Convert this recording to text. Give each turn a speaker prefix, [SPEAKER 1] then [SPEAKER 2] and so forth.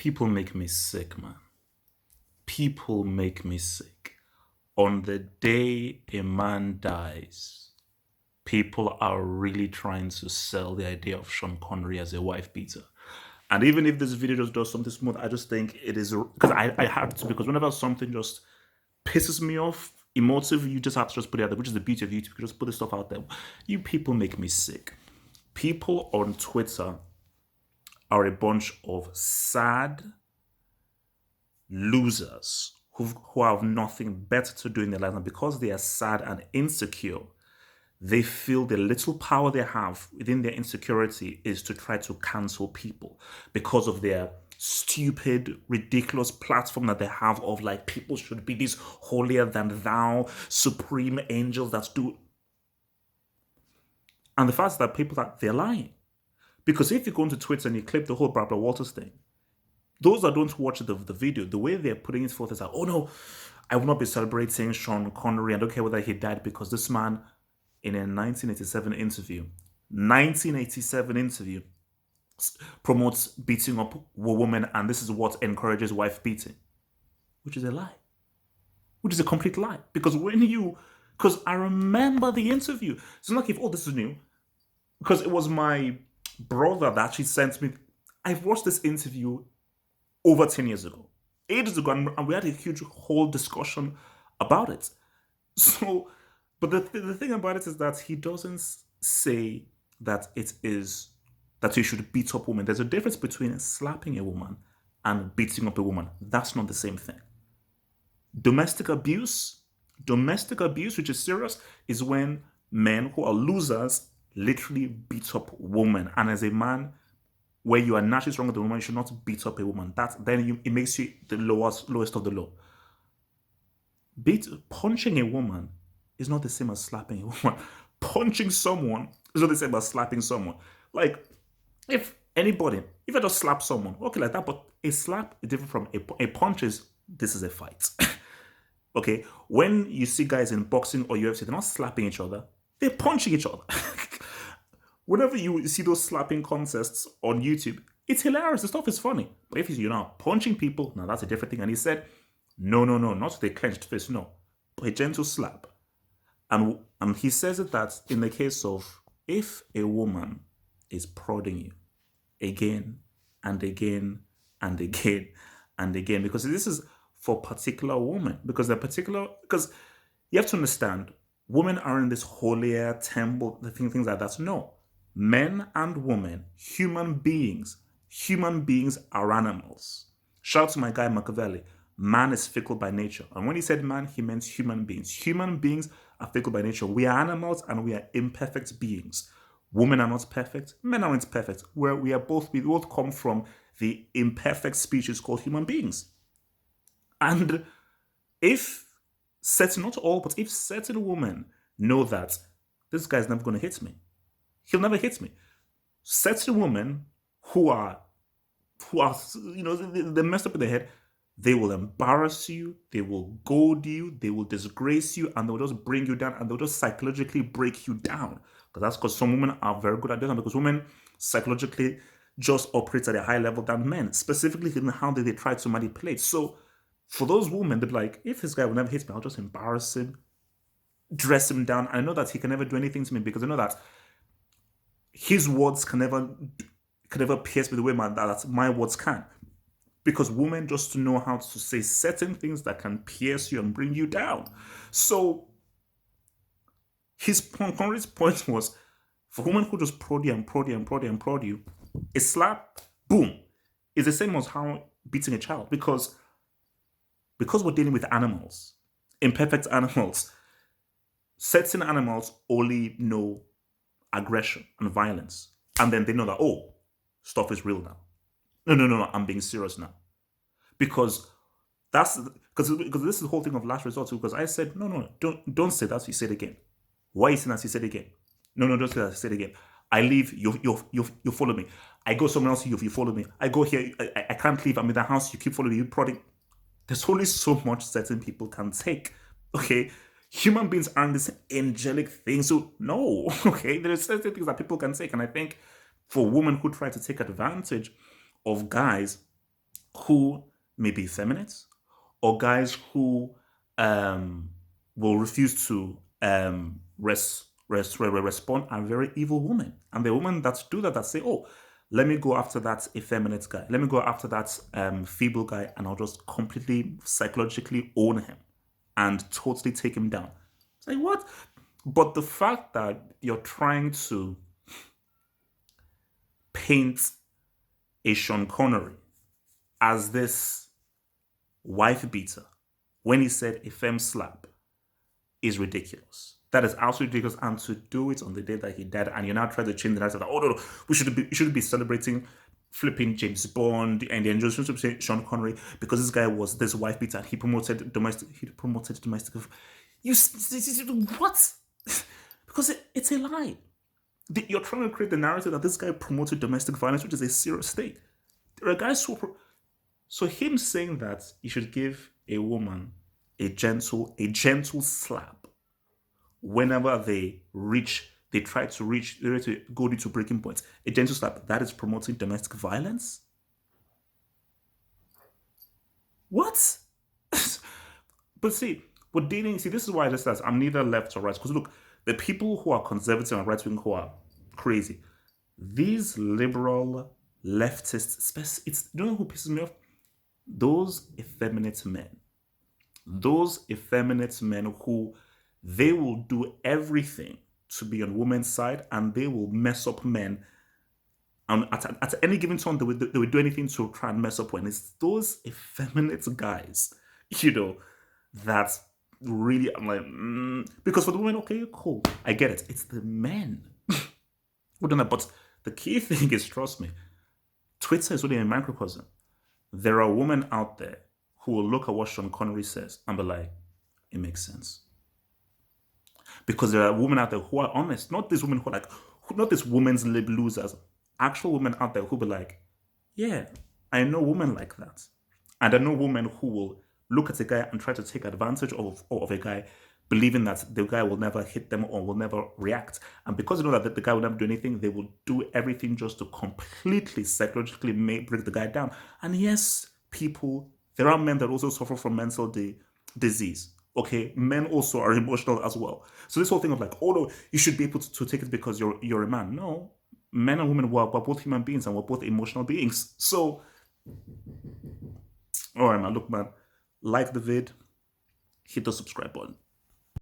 [SPEAKER 1] People make me sick, man. People make me sick. On the day a man dies, people are really trying to sell the idea of Sean Connery as a wife beater. And even if this video just does something smooth, I just think it is because I have to, because whenever something just pisses me off, emotive, you just have to just put it out there, which is the beauty of YouTube. You just put this stuff out there. You people make me sick. People on Twitter are a bunch of sad losers who have nothing better to do in their lives. And because they are sad and insecure, they feel the little power they have within their insecurity is to try to cancel people because of their stupid, ridiculous platform that they have of like people should be these holier than thou, supreme angels that do. And the fact is that people that they're lying. Because if you go into Twitter and you clip the whole Barbara Walters thing, those that don't watch the video, the way they're putting it forth is like, oh no, I will not be celebrating Sean Connery. I don't care whether he died because this man in a 1987 interview promotes beating up a woman, and this is what encourages wife beating, which is a lie, which is a complete lie. Because I remember the interview. It's not like if, oh, this is new, because it was my brother that actually sent me. I've watched this interview over 10 years ago, ages ago, and we had a huge whole discussion about it. So, but the thing about it is that he doesn't say that it is that you should beat up women. There's a difference between slapping a woman and beating up a woman. That's not the same thing. Domestic abuse, which is serious, is when men who are losers literally beat up women. And as a man, where you are naturally stronger than a woman, you should not beat up a woman. It makes you the lowest of the low. Punching a woman is not the same as slapping a woman. Punching someone is not the same as slapping someone. Like, if I just slap someone, okay, like that, but a slap is different from a punch this is a fight. Okay? When you see guys in boxing or UFC, they're not slapping each other, they're punching each other. Whenever you see those slapping contests on YouTube, it's hilarious. The stuff is funny. But if you're now punching people, now that's a different thing. And he said, no, not with a clenched fist, no, but a gentle slap. And he says it that in the case of if a woman is prodding you again and again and again and again, because this is for particular women, because you have to understand, women are in this holier temple, things like that. No. Men and women, human beings are animals. Shout out to my guy Machiavelli. Man is fickle by nature. And when he said man, he meant human beings. Human beings are fickle by nature. We are animals and we are imperfect beings. Women are not perfect. Men are not perfect. We both come from the imperfect species called human beings. And if certain women know that this guy's never going to hit me, he'll never hit me. Certain women who are they're messed up in their head, they will embarrass you, they will goad you, they will disgrace you, and they'll just bring you down, and they'll just psychologically break you down. That's because some women are very good at this, and because women psychologically just operate at a higher level than men, specifically in how they try to manipulate. So for those women, they're like, if this guy will never hit me, I'll just embarrass him, dress him down. I know that he can never do anything to me because I know that his words can never pierce me the way that my words can. Because women just know how to say certain things that can pierce you and bring you down. So Conrad's point was, for women who just prod you, a slap, boom, is the same as how beating a child. Because we're dealing with animals, imperfect animals. Certain animals only know aggression and violence, and then they know that, oh, stuff is real now. No, I'm being serious now, because this is the whole thing of last resort. Because I said, no, don't say that. You say it again. Why are you saying that? You said it again. No, don't say that. You say it again. I leave. You follow me. I go somewhere else. You follow me. I go here. I can't leave. I'm in the house. You keep following me. You prodding. There's only so much certain people can take. Okay. Human beings aren't this angelic thing. So no, okay, there are certain things that people can take. And I think for women who try to take advantage of guys who may be effeminate, or guys who um, will refuse to respond are very evil women. And the women that do that, that say, oh, let me go after that effeminate guy. Let me go after that feeble guy, and I'll just completely psychologically own him and totally take him down. It's like, what? But the fact that you're trying to paint a Sean Connery as this wife beater when he said a femme slap is ridiculous. That is absolutely ridiculous. And to do it on the day that he died, and you're now trying to change the narrative that, oh, no, we should be celebrating flipping James Bond and the enjoyment of Sean Connery because this guy was this wife beater and he promoted domestic. You what? Because it's a lie. You're trying to create the narrative that this guy promoted domestic violence, which is a serious state. There are guys who. So him saying that you should give a woman a gentle slap whenever they try to go into breaking points. A gentle slap, that is promoting domestic violence? What? But see, this is why I just says I'm neither left or right. Because look, the people who are conservative and right wing who are crazy, these liberal leftists, you know who pisses me off? Those effeminate men. Those effeminate men who they will do everything to be on women's side, and they will mess up men. And at any given time, they would do anything to try and mess up when it's those effeminate guys, that really, I'm like, because for the women, okay, cool, I get it. It's the men who do that. But the key thing is, trust me, Twitter is only a microcosm. There are women out there who will look at what Sean Connery says and be like, it makes sense. Because there are women out there who are honest, not these women who are like, not these women's lib losers, actual women out there who be like, yeah, I know women like that. And I know women who will look at a guy and try to take advantage of a guy, believing that the guy will never hit them or will never react. And because they know that the guy will never do anything, they will do everything just to completely psychologically break the guy down. And yes, there are men that also suffer from mental disease. Okay, men also are emotional as well. So this whole thing of like, oh no, you should be able to take it because you're a man. No, men and women we're both human beings and we're both emotional beings. So, all right, man, look, man, like the vid, hit the subscribe button.